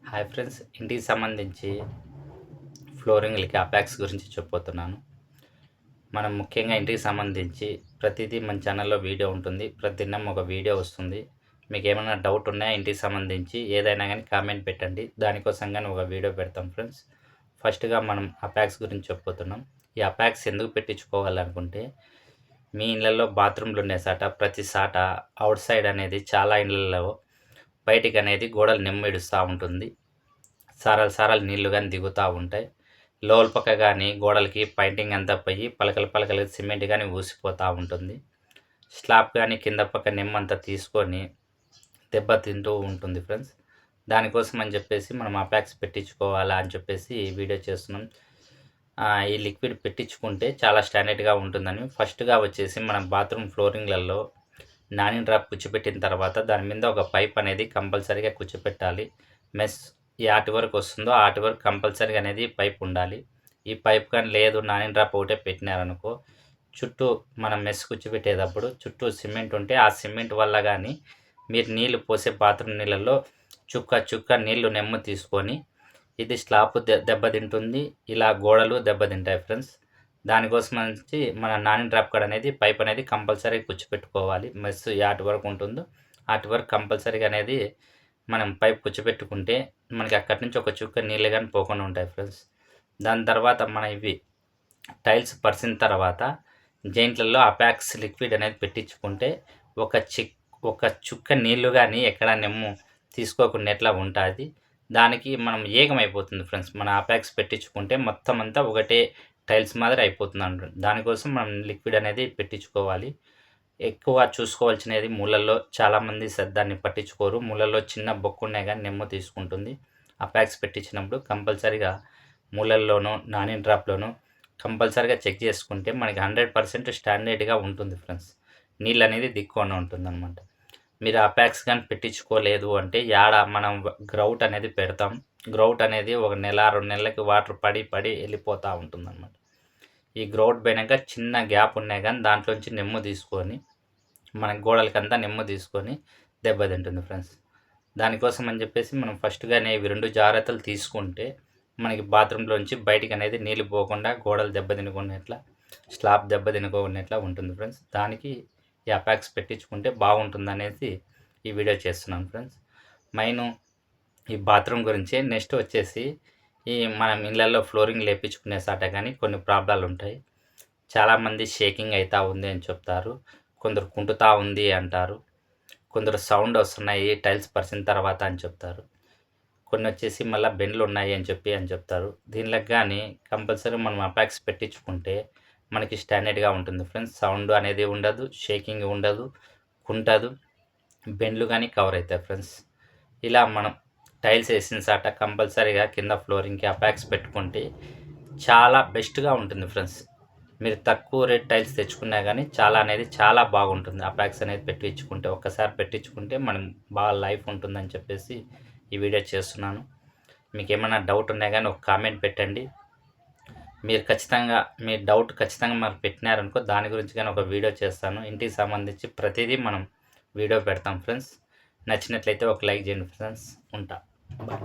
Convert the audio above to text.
Hi friends, ఇంటికి సంబంధించి ఫ్లోరింగ్‌లకి అపాక్స్ గురించి చెప్పబోతున్నాను. మనం ముఖ్యంగా ఇంటికి సంబంధించి ప్రతిదీ మన ఛానల్‌లో వీడియో ఉంటుంది. ప్రతిదినం ఒక వీడియో వస్తుంది. మీకేమన్నా డౌట్ ఉన్నాయా ఇంటికి సంబంధించి ఏదైనా గానీ కామెంట్ పెట్టండి. దానికోసం గానీ ఒక వీడియో పెడతాం ఫ్రెండ్స్. ఫస్ట్‌గా మనం అపాక్స్ గురించి చెప్పబోతున్నాం. ఈ అపాక్స్ ఎందుకు పెట్టించుకోవాలనుకుంటే, మీ ఇళ్లల్లో బాత్రూమ్‌లు ఉండే సాట ప్రతి సాట ఔట్ సైడ్ అనేది చాలా ఇళ్లల్లో బయటికనేది గోడలు నెమ్మిడుస్తా ఉంటుంది. సారలు సారలు నీళ్లు గానీ దిగుతా ఉంటాయి. లోపల పక్క గానీ గోడలకి పెయింటింగ్ అంతా పోయి పలకలు పలకలు సిమెంట్ గానీ ఊసిపోతూ ఉంటుంది. స్లాబ్ కానీ కింద పక్క నిమ్మంతా తీసుకొని దెబ్బతింటూ ఉంటుంది ఫ్రెండ్స్. దానికోసం అని చెప్పేసి మనం అపాక్స్ పెట్టించుకోవాలా అని చెప్పేసి ఈ వీడియో చేస్తున్నాం. ఈ లిక్విడ్ పెట్టించుకుంటే చాలా స్టాండర్డ్గా ఉంటుందని ఫస్ట్గా వచ్చేసి మనం బాత్రూమ్ ఫ్లోరింగ్లలో నానిన్ డ్రాప్ కూర్చోపెట్టిన తర్వాత దాని మీద ఒక పైప్ అనేది కంపల్సరీగా కూర్చోపెట్టాలి. మెస్ ఆటి వరకు వస్తుందో ఆటి వరకు కంపల్సరీగా అనేది పైప్ ఉండాలి. ఈ పైప్ కానీ లేదు నానిన్ డ్రాప్ ఒకటే పెట్టినారనుకో, చుట్టూ మనం మెస్ కూర్చోపెట్టేటప్పుడు చుట్టూ సిమెంట్ ఉంటే ఆ సిమెంట్ వల్ల కానీ మీరు నీళ్లు పోసే బాత్రూమ్ నీళ్ళల్లో చుక్క చుక్క నీళ్లు నెమ్ము తీసుకొని ఇది స్లాబ్ దెబ్బతింటుంది. ఇలా గోడలు దెబ్బతింటాయి ఫ్రెండ్స్. దానికోసం నుంచి మన నాని డ్రాప్ కాడ అనేది పైప్ అనేది కంపల్సరీ కూర్చోపెట్టుకోవాలి. మెస్ యాటి వరకు ఉంటుందో అటు వరకు కంపల్సరీగా అనేది మనం పైప్ కూర్చోపెట్టుకుంటే మనకి అక్కడి నుంచి ఒక చుక్క నీళ్ళు కానీ పోకుండా ఉంటాయి ఫ్రెండ్స్. దాని తర్వాత మన ఇవి టైల్స్ పరిచిన తర్వాత జైంట్లలో అపాక్స్ లిక్విడ్ అనేది పెట్టించుకుంటే ఒక చుక్క నీళ్లు కానీ ఎక్కడ నెమ్ము తీసుకోకుండా ఉంటుంది. దానికి మనం ఏకమైపోతుంది ఫ్రెండ్స్. మన అపాక్స్ పెట్టించుకుంటే మొత్తం అంతా ఒకటే టైల్స్ మాదిరి అయిపోతుంది అంటుంది. దానికోసం మనం లిక్విడ్ అనేది పెట్టించుకోవాలి. ఎక్కువ చూసుకోవాల్సినది మూలల్లో చాలామంది దాన్ని పట్టించుకోరు. మూలల్లో చిన్న బొక్కున్నా కానీ నెమ్ము తీసుకుంటుంది. అపాక్స్ పెట్టించినప్పుడు కంపల్సరీగా మూలల్లోనూ నానిన్ డ్రాప్లోనూ కంపల్సరీగా చెక్ చేసుకుంటే మనకి 100% స్టాండర్డ్గా ఉంటుంది ఫ్రెండ్స్. నీళ్ళు అనేది దిక్కువనే ఉంటుందన్నమాట. మీరు అపాక్స్ కానీ పెట్టించుకోలేదు అంటే మనం గ్రౌట్ అనేది పెడతాం. గ్రౌట్ అనేది ఒక నెల 2 నెలలకి వాటర్ పడి పడి వెళ్ళిపోతూ ఉంటుందన్నమాట. ఈ గ్రౌట్ పోయినాక చిన్న గ్యాప్ ఉన్నాయి కానీ దాంట్లోంచి నెమ్ము తీసుకొని మన గోడలకంతా నెమ్ము తీసుకొని దెబ్బతింటుంది ఫ్రెండ్స్. దానికోసం అని చెప్పేసి మనం ఫస్ట్గానే ఇవి 2 జాగ్రత్తలు తీసుకుంటే మనకి బాత్రూంలోంచి బయటికి అనేది నీళ్ళు పోకుండా గోడలు దెబ్బతినకున్నట్ల స్లాబ్ దెబ్బతినకున్నట్ల ఉంటుంది ఫ్రెండ్స్. దానికి ఈ అపాక్స్ పెట్టించుకుంటే బాగుంటుందనేసి ఈ వీడియో చేస్తున్నాను ఫ్రెండ్స్. మెయిన్ ఈ బాత్రూమ్ గురించి. నెక్స్ట్ వచ్చేసి ఈ మనం ఇళ్ళల్లో ఫ్లోరింగ్ లేపించుకునే సాట కానీ కొన్ని ప్రాబ్లాలు ఉంటాయి. చాలామంది షేకింగ్ అవుతూ ఉంది అని చెప్తారు. కొందరు కుంటుతూ ఉంది అంటారు. కొందరు సౌండ్ వస్తున్నాయి టైల్స్ పరిచిన తర్వాత అని చెప్తారు. కొన్ని వచ్చేసి మళ్ళీ బెండ్లు ఉన్నాయి అని చెప్తారు. దీనిలోకి కానీ కంపల్సరీ మనం అపాక్స్ పెట్టించుకుంటే మనకి స్టాండర్డ్గా ఉంటుంది ఫ్రెండ్స్. సౌండ్ అనేది ఉండదు, షేకింగ్ ఉండదు, కుంటదు, బెండ్లు కానీ కవర్ అవుతాయి ఫ్రెండ్స్. ఇలా మనం టైల్స్ వేసిన సాట కంపల్సరీగా కింద ఫ్లోరింగ్కి అపాక్స్ పెట్టుకుంటే చాలా బెస్ట్గా ఉంటుంది ఫ్రెండ్స్. మీరు తక్కువ రేట్ టైల్స్ తెచ్చుకున్నా కానీ చాలా బాగుంటుంది. అపాక్స్ అనేది పెట్టించుకుంటే ఒక్కసారి పెట్టించుకుంటే మనం బాగా లైఫ్ ఉంటుందని చెప్పేసి ఈ వీడియో చేస్తున్నాను. మీకు ఏమైనా డౌట్ ఉన్నా కానీ ఒక కామెంట్ పెట్టండి. మీ డౌట్ ఖచ్చితంగా మరి పెట్టినారనుకో దాని గురించి కానీ ఒక వీడియో చేస్తాను. ఇంటికి సంబంధించి ప్రతిదీ మనం వీడియో పెడతాం ఫ్రెండ్స్. నచ్చినట్లయితే ఒక లైక్ చేయండి ఫ్రెండ్స్. ఉంటా. బాయ్.